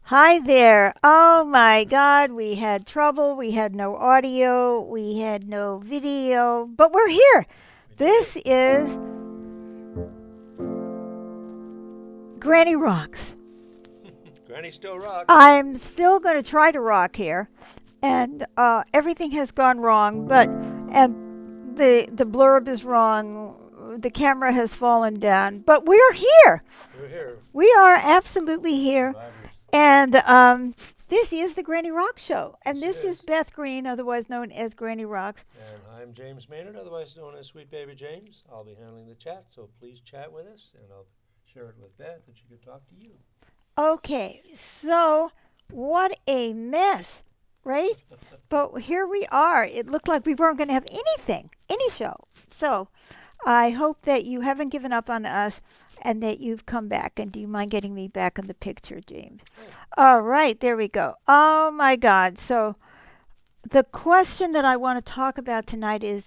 Hi there. Oh my God, we had trouble. We had no audio. We had no video, but we're here. We did it. This is Granny Rocks. Granny still rocks. I'm still going to try to rock here, and everything has gone wrong, and the blurb is wrong. The camera has fallen down, but we're here. We're here. We are absolutely here. Survivors. And this is the Granny Rock Show. And Yes, this it is is. Beth Green, otherwise known as Granny Rocks. And I'm James Maynard, otherwise known as Sweet Baby James. I'll be handling the chat, so please chat with us, and I'll share it with Beth, and she can talk to you. Okay, so what a mess, right? But here we are. It looked like we weren't going to have anything, any show. So I hope that you haven't given up on us and that you've come back. And do you mind getting me back in the picture, James? All right, there we go. Oh my God. So the question that I want to talk about tonight is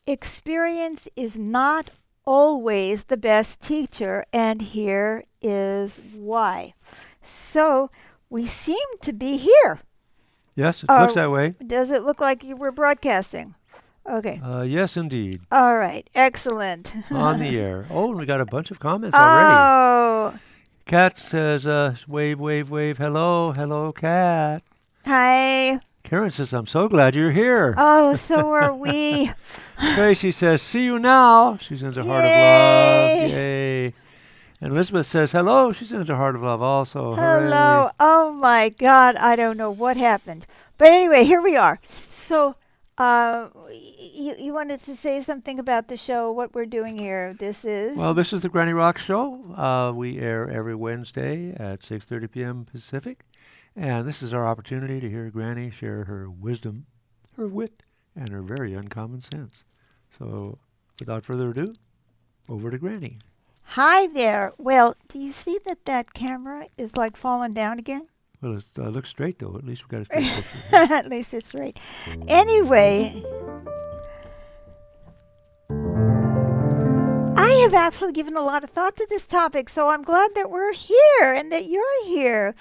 experience is not always the best teacher, and here is why. So we seem to be here. Yes, it Uh, looks that way. Does it look like you were broadcasting? Okay. Yes, indeed. All right. Excellent. On the air. Oh, and we got a bunch of comments already. Oh, Kat says, wave, wave, wave. Hello, hello, Kat. hi. Karen says, I'm so glad you're here. Oh, so are we. Tracy says, see you now. She sends a heart of Yay. love. Yay. And Elizabeth says, hello. She sends a heart of love also. Hello. Hooray. Oh my God. I don't know what happened. But anyway, here we are. So, you wanted to say something about the show, what we're doing here. This is. Well, this is the Granny Rock Show. We air every Wednesday at 6:30 p.m. Pacific. And this is our opportunity to hear Granny share her wisdom, her wit, and her very uncommon sense. So, without further ado, over to Granny. Hi there. Well, do you see that that camera is like falling down again? Well, it looks straight, though. At least we've got a straight picture here. At least it's right. Anyway, I have actually given a lot of thought to this topic, so I'm glad that we're here and that you're here.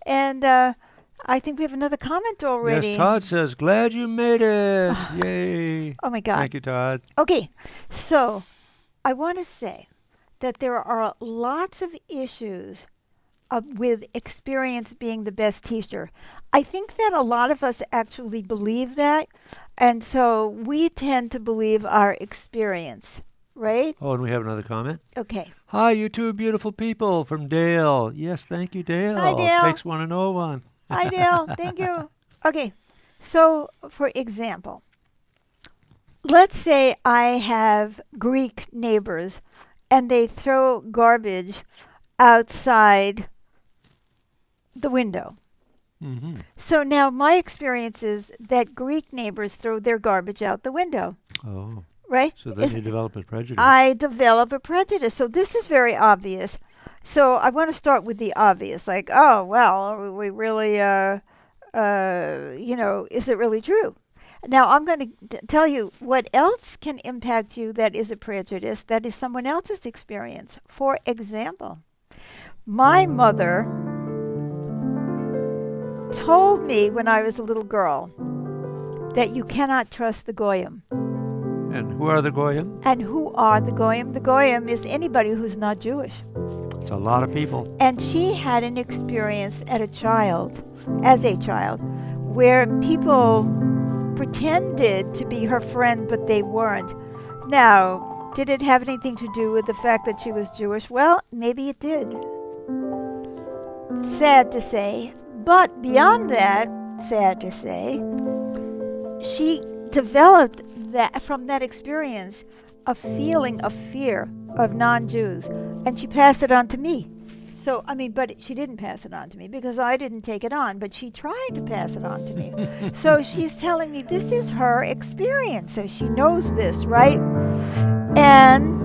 And I think we have another comment already. Yes, Todd says, glad you made it. Yay. Oh my God. Thank you, Todd. Okay, so I want to say that there are lots of issues with experience being the best teacher. I think that a lot of us actually believe that, and so we tend to believe our experience, right? Oh, and we have another comment. Okay. Hi, you two beautiful people from Dale. Yes, thank you, Dale. Hi, Dale. Takes one to know one. Hi, Dale. Thank you. Okay, so for example, let's say I have Greek neighbors and they throw garbage outside the window. Mm-hmm. So now my experience is that Greek neighbors throw their garbage out the window, Oh, right? so then you develop a prejudice. I develop a prejudice. So this is very obvious. So I want to start with the obvious, like, oh, well, are we really, is it really true? Now I'm going to tell you what else can impact you that is a prejudice, that is someone else's experience. For example, my mother told me when I was a little girl that you cannot trust the Goyim. And who are the Goyim? And who are the Goyim? The Goyim is anybody who's not Jewish. It's a lot of people. And she had an experience as a child, where people pretended to be her friend, but they weren't. Now, did it have anything to do with the fact that she was Jewish? Well, maybe it did. Sad to say. But beyond that, sad to say, she developed that from that experience a feeling of fear of non-Jews, and she passed it on to me. So, but she didn't pass it on to me because I didn't take it on, but she tried to pass it on to me. So she's telling me this is her experience, so she knows this, right? And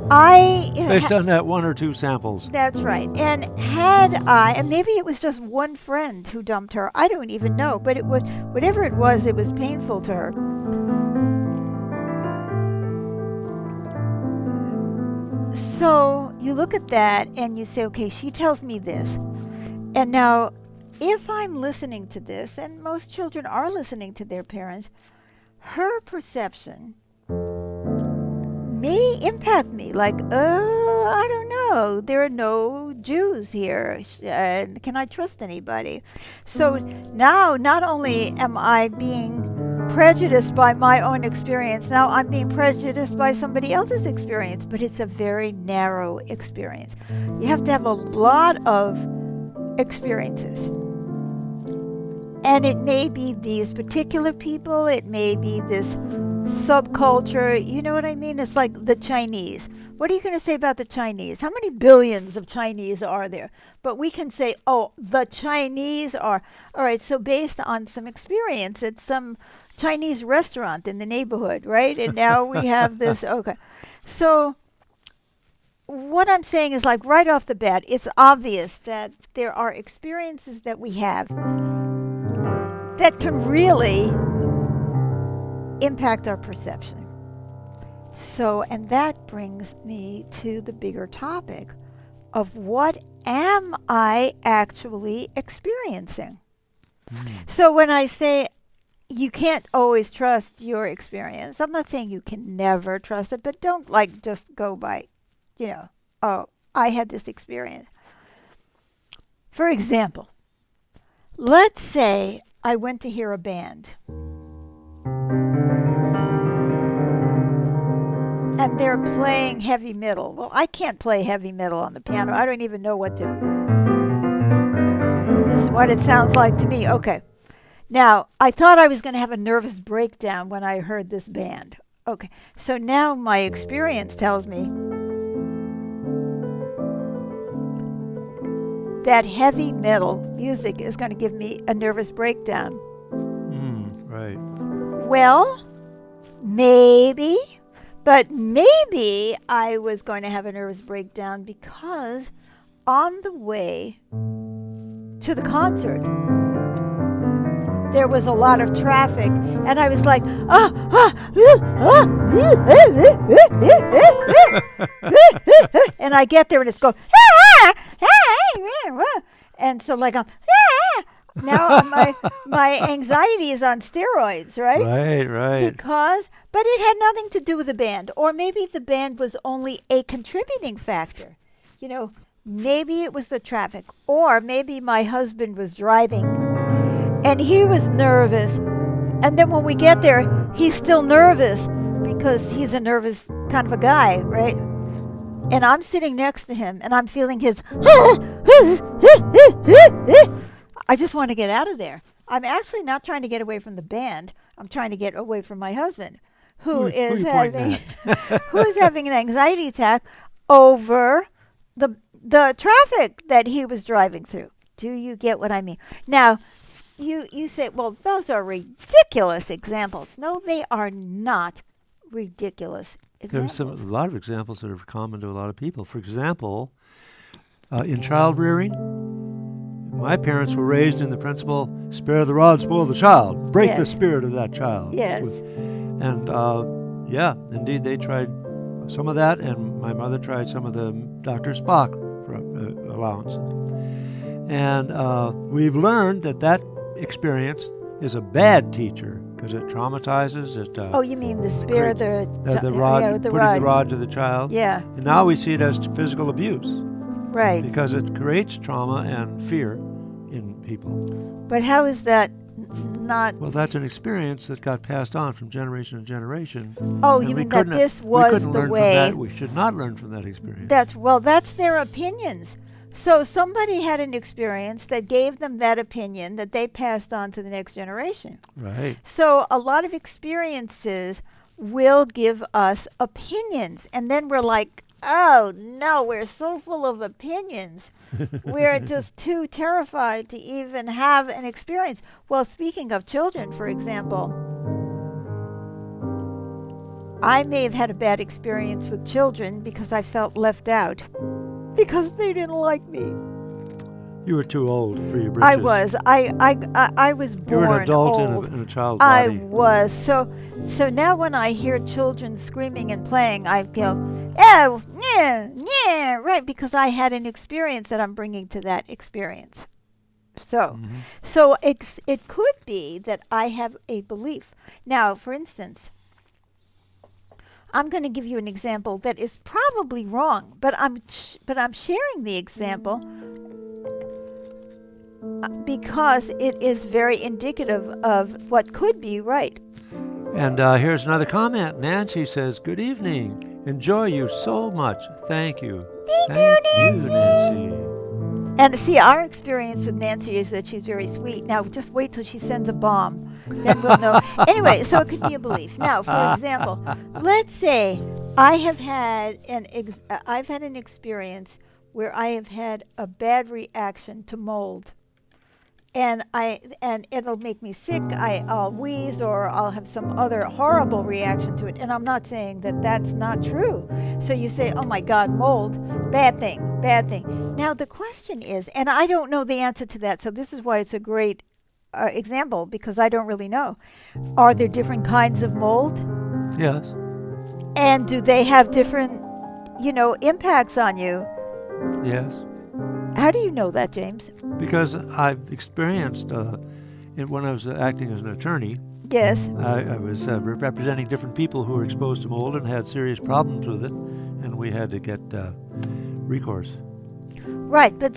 Based on that one or two samples. That's right. And and maybe it was just one friend who dumped her. I don't even know, but whatever it was painful to her. So you look at that and you say, okay, she tells me this. And now, if I'm listening to this, and most children are listening to their parents, her perception may impact me. Like, oh, I don't know. There are no Jews here. Can I trust anybody? So now, not only am I being prejudiced by my own experience, now I'm being prejudiced by somebody else's experience, but it's a very narrow experience. You have to have a lot of experiences. And it may be these particular people, it may be this subculture, you know what I mean? It's like the Chinese. What are you going to say about the Chinese? How many billions of Chinese are there? But we can say, oh, the Chinese are. All right, so based on some experience at some Chinese restaurant in the neighborhood, right? And now we have this, okay. So what I'm saying is, like, right off the bat, it's obvious that there are experiences that we have that can really impact our perception. So, and that brings me to the bigger topic of what am I actually experiencing? So when I say you can't always trust your experience, I'm not saying you can never trust it, but don't like just go by, oh, I had this experience. For example, let's say I went to hear a band. And they're playing heavy metal. Well, I can't play heavy metal on the piano. I don't even know what to. This is what it sounds like to me. Okay. Now, I thought I was going to have a nervous breakdown when I heard this band. Okay. So now my experience tells me that heavy metal music is going to give me a nervous breakdown. Right. Well, maybe. But maybe I was going to have a nervous breakdown because on the way to the concert, there was a lot of traffic, and I was like, and I get there and it's going, and so like now my anxiety is on steroids, right? Right. But it had nothing to do with the band. Or maybe the band was only a contributing factor. Maybe it was the traffic. Or maybe my husband was driving and he was nervous. And then when we get there, he's still nervous because he's a nervous kind of a guy, right? And I'm sitting next to him and I'm feeling his I just want to get out of there. I'm actually not trying to get away from the band. I'm trying to get away from my husband, who is having an anxiety attack over the traffic that he was driving through. Do you get what I mean? Now, you say, well, those are ridiculous examples. No, they are not ridiculous examples. There's a lot of examples that are common to a lot of people. For example, in child rearing, my parents were raised in the principle, spare the rod, spoil the child. Break the spirit of that child. Yes. Indeed, they tried some of that, and my mother tried some of the Dr. Spock allowances. And we've learned that experience is a bad teacher because it traumatizes. You mean the spare the rod, putting the rod to the child. Yeah. And now we see it as physical abuse. Right. Because it creates trauma and fear in people. But how is that not... Well, that's an experience that got passed on from generation to generation. Oh, you mean that this was the way... We should not learn from that experience. That's their opinions. So somebody had an experience that gave them that opinion that they passed on to the next generation. Right. So a lot of experiences will give us opinions. And then we're like, oh, no, we're so full of opinions. We're just too terrified to even have an experience. Well, speaking of children, for example, I may have had a bad experience with children because I felt left out, because they didn't like me. You were too old for your britches. I was. I was You were born an adult old. in a child's I body. was. So now when I hear children screaming and playing, I go, oh, yeah, yeah, right, because I had an experience that I'm bringing to that experience. So, Mhm. so it could be that I have a belief. Now, for instance, I'm going to give you an example that is probably wrong, but I'm sharing the example because it is very indicative of what could be right. And here's another comment. Nancy says, "Good evening. Enjoy you so much. Thank you. Thank you, Nancy." And see, our experience with Nancy is that she's very sweet. Now, just wait till she sends a bomb. Then we'll know. Anyway, so it could be a belief. Now, for example, let's say I've had an experience where I have had a bad reaction to mold. And it'll make me sick. I'll wheeze, or I'll have some other horrible reaction to it. And I'm not saying that that's not true. So you say, "Oh my God, mold, bad thing, bad thing." Now the question is, and I don't know the answer to that. So this is why it's a great example, because I don't really know. Are there different kinds of mold, Yes. and do they have different, impacts on you? Yes. How do you know that, James? Because I've experienced when I was acting as an attorney, Yes. I was representing different people who were exposed to mold and had serious problems with it, and we had to get recourse. Right, but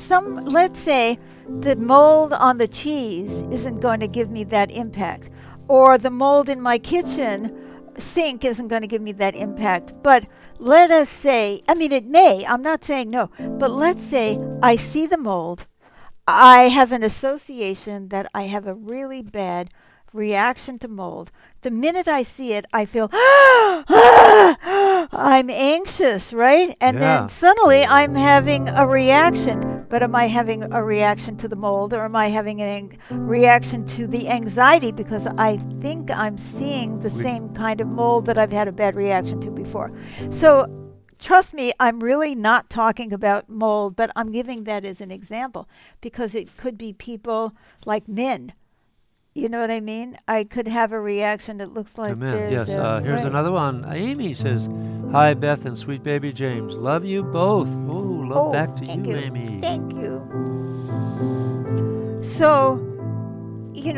let's say the mold on the cheese isn't going to give me that impact, or the mold in my kitchen sink isn't going to give me that impact. But let us say, I mean, it may, I'm not saying no, but let's say I see the mold, I have an association that I have a really bad reaction to mold. The minute I see it, I feel, I'm anxious, right? And Yeah. then suddenly I'm having a reaction. But am I having a reaction to the mold, or am I having a reaction to the anxiety because I think I'm seeing the same kind of mold that I've had a bad reaction to before? So trust me, I'm really not talking about mold, but I'm giving that as an example because it could be people like men. You know what I mean? I could have a reaction that looks like Amen. there's Yes. a, Here's right. another one. Amy says, "Hi, Beth and sweet baby James. Love you both." Oh, love back to thank you, Amy. Thank you. So,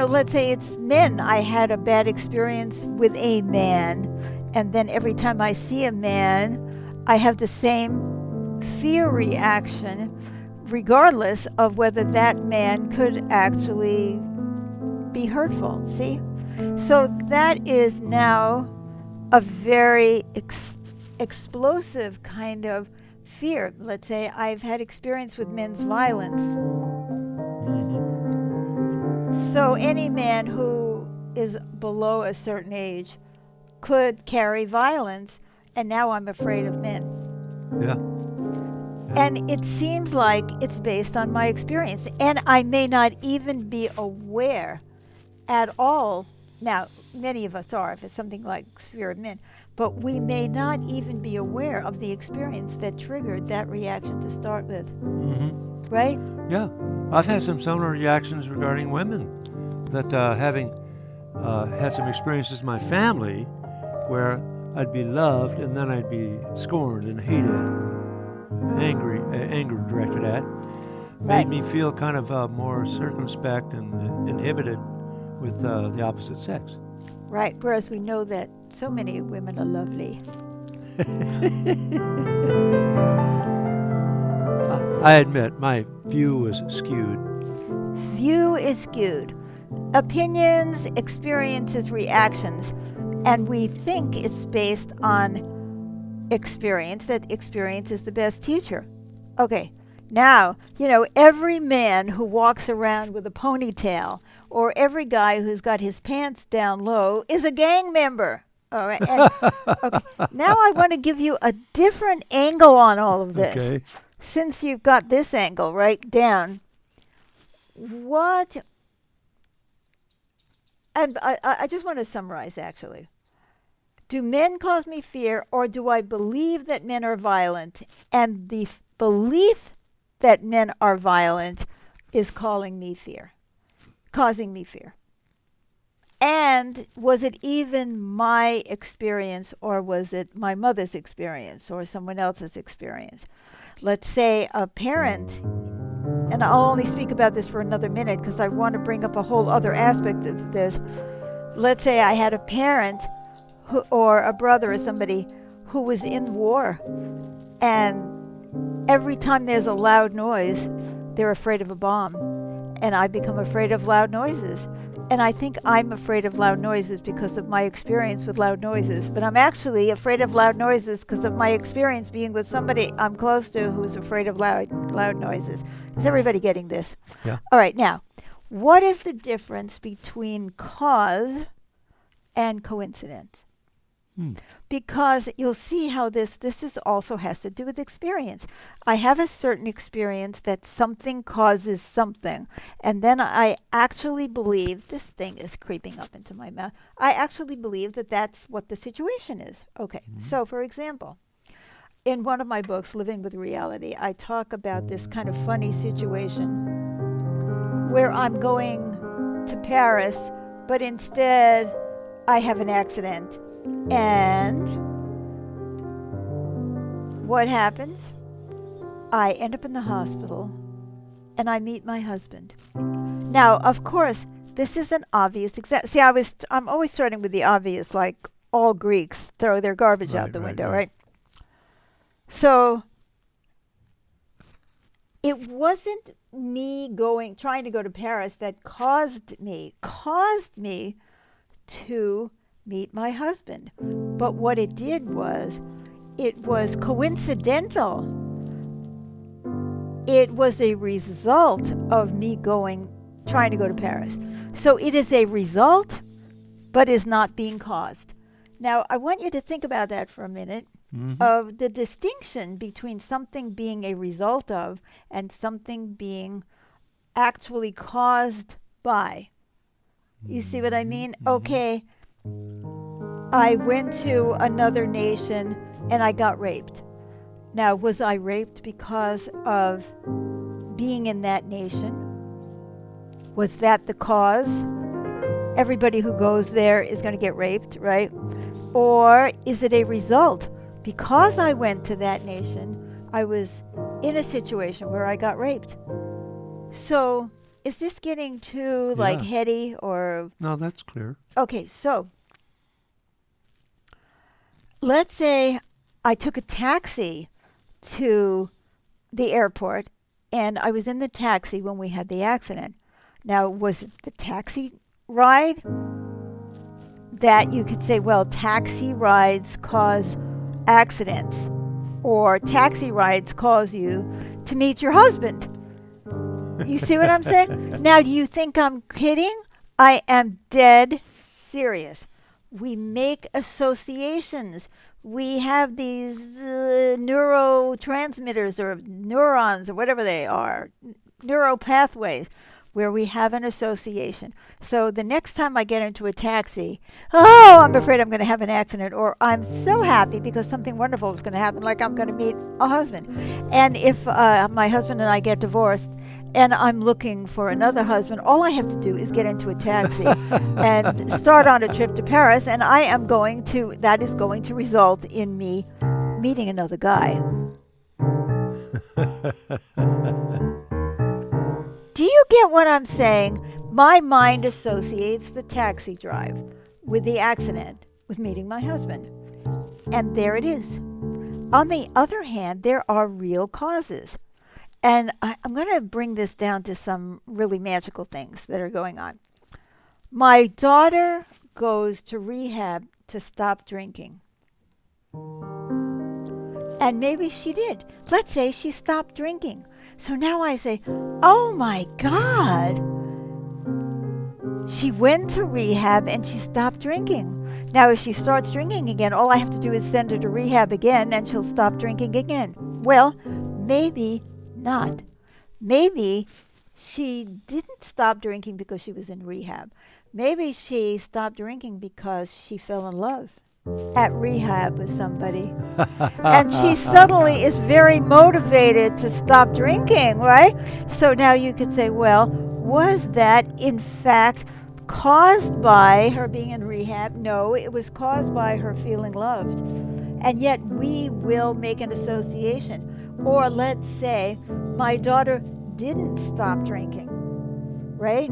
let's say it's men. I had a bad experience with a man, and then every time I see a man, I have the same fear reaction, regardless of whether that man could actually be hurtful. See? So that is now a very explosive kind of fear. Let's say I've had experience with men's violence. Mhm. So any man who is below a certain age could carry violence, and now I'm afraid of men. Yeah. And it seems like it's based on my experience, and I may not even be aware at all. Now, many of us are, if it's something like fear of men, but we may not even be aware of the experience that triggered that reaction to start with, Mhm. right? Yeah. I've had some similar reactions regarding women. That having had some experiences in my family where I'd be loved and then I'd be scorned and hated, anger directed at, Right. made me feel kind of more circumspect and inhibited with the opposite sex. Right. Whereas we know that so many women are lovely. I admit my view was skewed. View is skewed. Opinions, experiences, reactions. And we think it's based on experience, that experience is the best teacher. Okay. Now, every man who walks around with a ponytail, or every guy who's got his pants down low, is a gang member. All right. And, okay. Now I want to give you a different angle on all of this. Okay. Since you've got this angle right down, and I just want to summarize actually. Do men cause me fear, or do I believe that men are violent? And the belief that men are violent is causing me fear. And was it even my experience, or was it my mother's experience, or someone else's experience? Let's say a parent, and I'll only speak about this for another minute because I want to bring up a whole other aspect of this. Let's say I had a parent or a brother or somebody who was in war, and every time there's a loud noise, they're afraid of a bomb. And I become afraid of loud noises. And I think I'm afraid of loud noises because of my experience with loud noises. But I'm actually afraid of loud noises because of my experience being with somebody I'm close to who's afraid of loud noises. Is everybody getting this? Yeah. All right, now, what is the difference between cause and coincidence? Because you'll see how this is also has to do with experience. I have a certain experience that something causes something, and then I actually believe, this thing is creeping up into my mouth, I actually believe that that's what the situation is. Okay, so for example, in one of my books, Living with Reality, I talk about this kind of funny situation where I'm going to Paris, but instead I have an accident. And what happens? I end up in the hospital and I meet my husband. Now, of course, this is an obvious example. See, I'm always starting with the obvious, like all Greeks throw their garbage out the window, right? So it wasn't me trying to go to Paris that caused me to meet my husband. But what it did was, it was coincidental. It was a result of me trying to go to Paris. So it is a result, but is not being caused. Now, I want you to think about that for a minute, of the distinction between something being a result of and something being actually caused by. You see what I mean? Okay. I went to another nation and I got raped. Now, was I raped because of being in that nation? Was that the cause? Everybody who goes there is going to get raped, right? Or is it a result? Because I went to that nation, I was in a situation where I got raped. So, is this getting too heady or? No, that's clear. Okay, so let's say I took a taxi to the airport and I was in the taxi when we had the accident. Now, was it the taxi ride that you could say, well, taxi rides cause accidents, or taxi rides cause you to meet your husband? You see what I'm saying? Now, do you think I'm kidding? I am dead serious. We make associations. We have these neurotransmitters or neurons or whatever they are, neural pathways, where we have an association. So the next time I get into a taxi, I'm afraid I'm going to have an accident, or I'm so happy because something wonderful is going to happen, like I'm going to meet a husband. And if my husband and I get divorced, and I'm looking for another husband, all I have to do is get into a taxi and start on a trip to Paris, and that is going to result in me meeting another guy. Do you get what I'm saying? My mind associates the taxi drive with the accident, with meeting my husband. And there it is. On the other hand, there are real causes. And I'm going to bring this down to some really magical things that are going on. My daughter goes to rehab to stop drinking. And maybe she did. Let's say she stopped drinking. So now I say, oh my God. She went to rehab and she stopped drinking. Now if she starts drinking again, all I have to do is send her to rehab again and she'll stop drinking again. Well, maybe not. Maybe she didn't stop drinking because she was in rehab. Maybe she stopped drinking because she fell in love at rehab with somebody. And she suddenly is very motivated to stop drinking, right? So now you could say, well, was that in fact caused by her being in rehab? No, it was caused by her feeling loved. And yet we will make an association. Or let's say my daughter didn't stop drinking, right?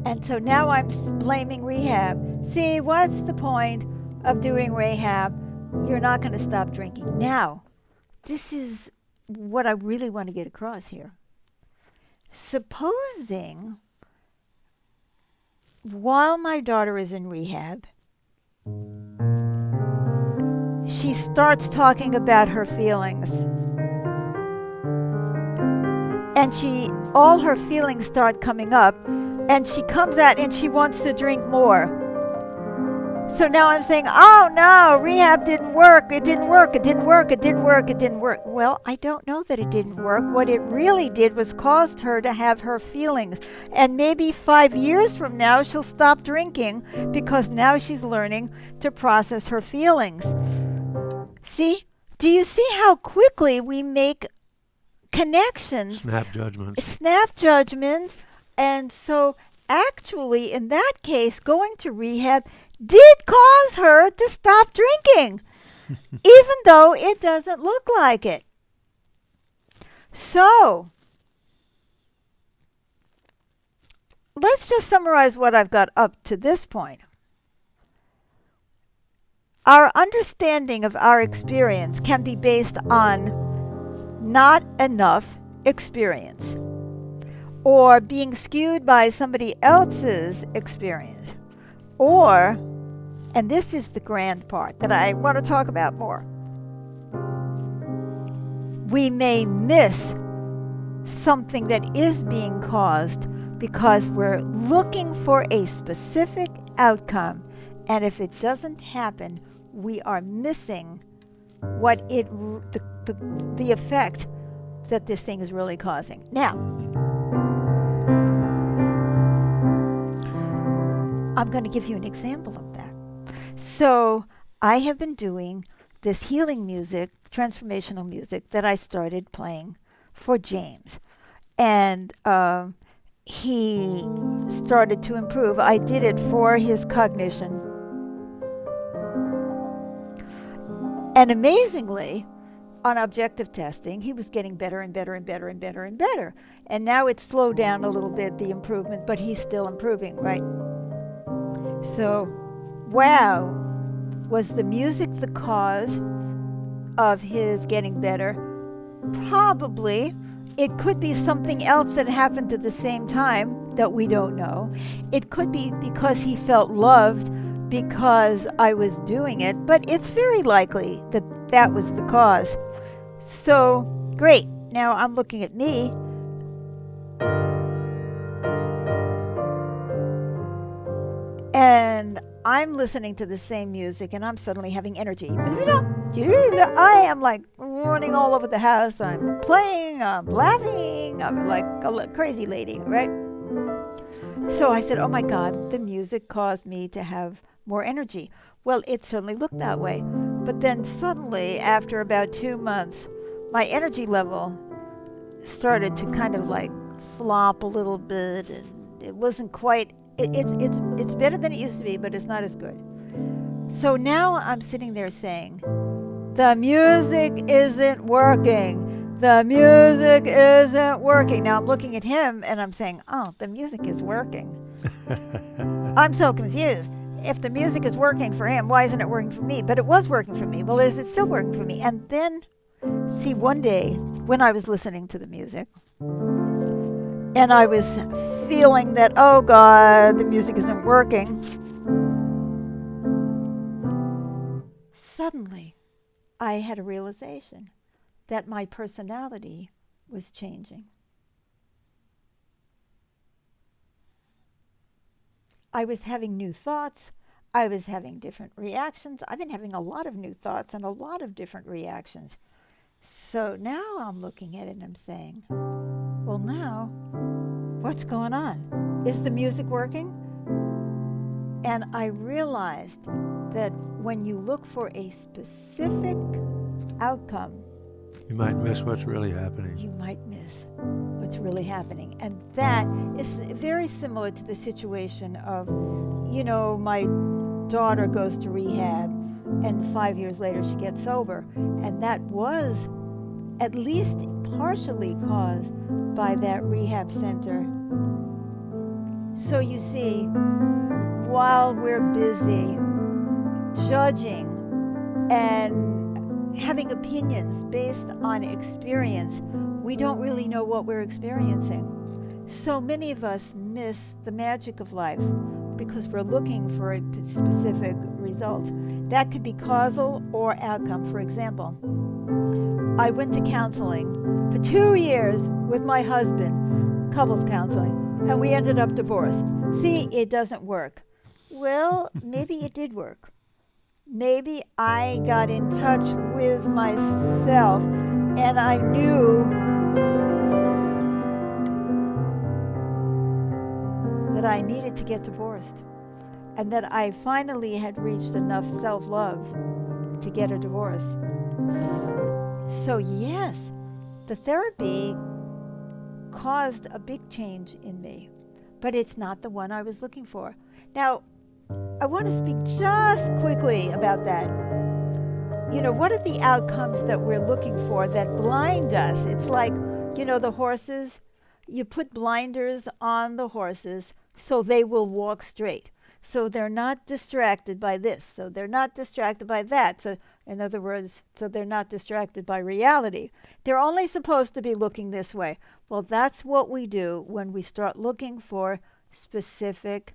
And so now I'm blaming rehab. See, what's the point of doing rehab? You're not going to stop drinking. Now, this is what I really want to get across here. Supposing while my daughter is in rehab, she starts talking about her feelings. And all her feelings start coming up, and she comes out and she wants to drink more. So now I'm saying, oh no, rehab didn't work. It didn't work. It didn't work. It didn't work. It didn't work. Well, I don't know that it didn't work. What it really did was caused her to have her feelings. And maybe 5 years from now, she'll stop drinking because now she's learning to process her feelings. See? Do you see how quickly we make connections? Snap judgments. Snap judgments. And so actually, in that case, going to rehab did cause her to stop drinking, even though it doesn't look like it. So, let's just summarize what I've got up to this point. Our understanding of our experience can be based on not enough experience, or being skewed by somebody else's experience, or, and this is the grand part that I want to talk about more, we may miss something that is being caused because we're looking for a specific outcome, and if it doesn't happen, we are missing what the effect that this thing is really causing. Now, I'm going to give you an example of that. So I have been doing this healing music, transformational music, that I started playing for James. And he started to improve. I did it for his cognition. And amazingly, on objective testing, he was getting better and better and better and better and better. And now it's slowed down a little bit, the improvement, but he's still improving, right? So, wow, was the music the cause of his getting better? Probably. It could be something else that happened at the same time that we don't know. It could be because he felt loved because I was doing it, but it's very likely that that was the cause. So, great. Now I'm looking at me. And I'm listening to the same music and I'm suddenly having energy. I am like running all over the house. I'm playing, I'm laughing, I'm like a crazy lady, right? So I said, oh my God, the music caused me to have more energy. Well, it certainly looked that way. But then suddenly, after about 2 months, my energy level started to kind of like flop a little bit, and it wasn't quite, it's better than it used to be, but it's not as good. So now I'm sitting there saying, the music isn't working. The music isn't working. Now I'm looking at him and I'm saying, oh, the music is working. I'm so confused. If the music is working for him, why isn't it working for me? But it was working for me. Well, is it still working for me? And then, see, one day when I was listening to the music and I was feeling that, oh God, the music isn't working, suddenly I had a realization that my personality was changing. I was having new thoughts. I was having different reactions. I've been having a lot of new thoughts and a lot of different reactions. So now I'm looking at it and I'm saying, well, now, what's going on? Is the music working? And I realized that when you look for a specific outcome, You might miss what's really happening. you might miss what's really happening. And that is very similar to the situation of, my daughter goes to rehab and 5 years later she gets sober. And that was at least partially caused by that rehab center. So you see, while we're busy judging and having opinions based on experience, we don't really know what we're experiencing. So many of us miss the magic of life because we're looking for a specific result. That could be causal or outcome. For example, I went to counseling for 2 years with my husband, couples counseling, and we ended up divorced. See, it doesn't work. Well, maybe it did work. Maybe I got in touch with myself and I knew that I needed to get divorced and that I finally had reached enough self-love to get a divorce. So yes, the therapy caused a big change in me, but it's not the one I was looking for. Now, I want to speak just quickly about that. What are the outcomes that we're looking for that blind us? It's like, the horses. You put blinders on the horses so they will walk straight. So they're not distracted by this. So they're not distracted by that. So, in other words, so they're not distracted by reality. They're only supposed to be looking this way. Well, that's what we do when we start looking for specific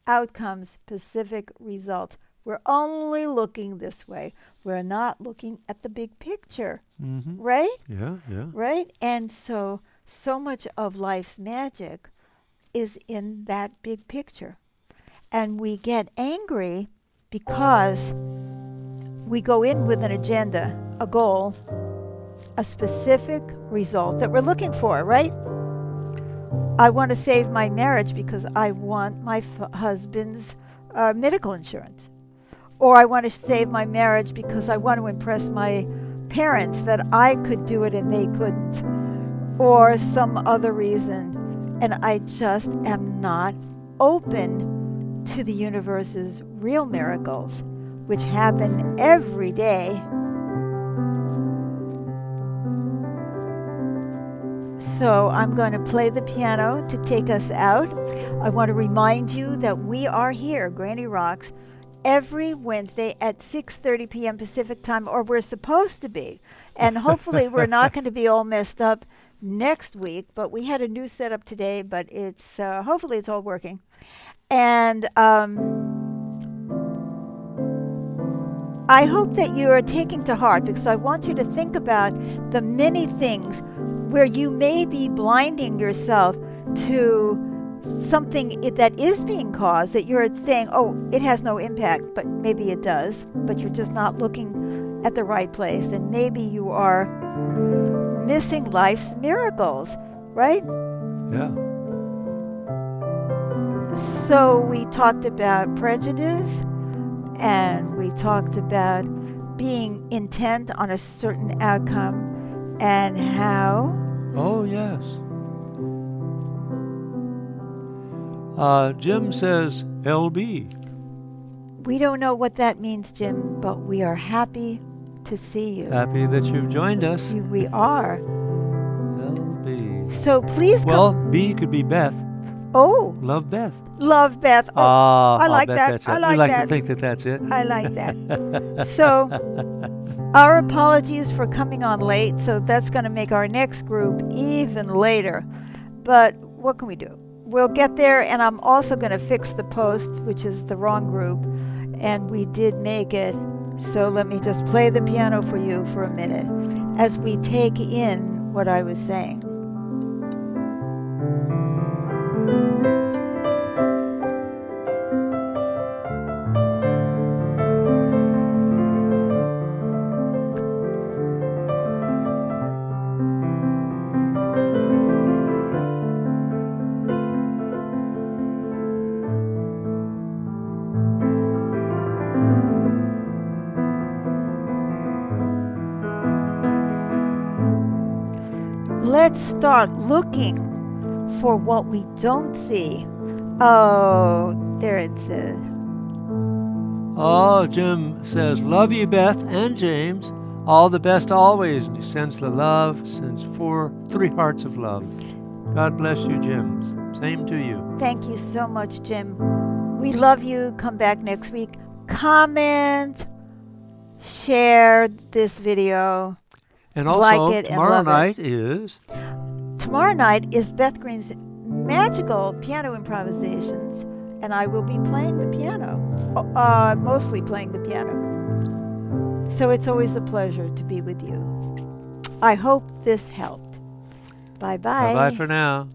outcomes, specific results. We're only looking this way. We're not looking at the big picture, Mm-hmm. right? Yeah, yeah. Right? And so much of life's magic is in that big picture. And we get angry because we go in with an agenda, a goal, a specific result that we're looking for, right? I want to save my marriage because I want my husband's medical insurance. Or I want to save my marriage because I want to impress my parents that I could do it and they couldn't. Or some other reason. And I just am not open to the universe's real miracles, which happen every day. So I'm going to play the piano to take us out. I want to remind you that we are here, Granny Rocks, every Wednesday at 6:30 p.m. Pacific time, or we're supposed to be. And hopefully we're not going to be all messed up next week, but we had a new setup today, but it's hopefully it's all working. And I hope that you are taking to heart, because I want you to think about the many things where you may be blinding yourself to something that is being caused, that you're saying, oh, it has no impact, but maybe it does, but you're just not looking at the right place, and maybe you are missing life's miracles, right? Yeah. So we talked about prejudice, and we talked about being intent on a certain outcome, and how... Oh, yes. Jim says LB. We don't know what that means, Jim, but we are happy to see you. Happy that you've joined us. We are. LB. So please Well, come. B could be Beth. Oh, Love Beth. love Beth. Oh, I I'll like bet that. That's it. I like we like that. to think that that's it. I like that. So, our apologies for coming on late. So that's going to make our next group even later. But what can we do? We'll get there, and I'm also going to fix the post, which is the wrong group, and we did make it. So let me just play the piano for you for a minute as we take in what I was saying. let's start looking for what we don't see. Oh, there it says. Oh, Jim says, love you, Beth and James. All the best always. And he sends the love, sends 3 hearts of love. God bless you, Jim. Same to you. Thank you so much, Jim. We love you. Come back next week. Comment, share this video. And also, Like it and tomorrow love it. night is... Tomorrow night is Beth Green's magical piano improvisations, and I will be playing the piano, mostly playing the piano. So it's always a pleasure to be with you. I hope this helped. Bye-bye. Bye-bye for now.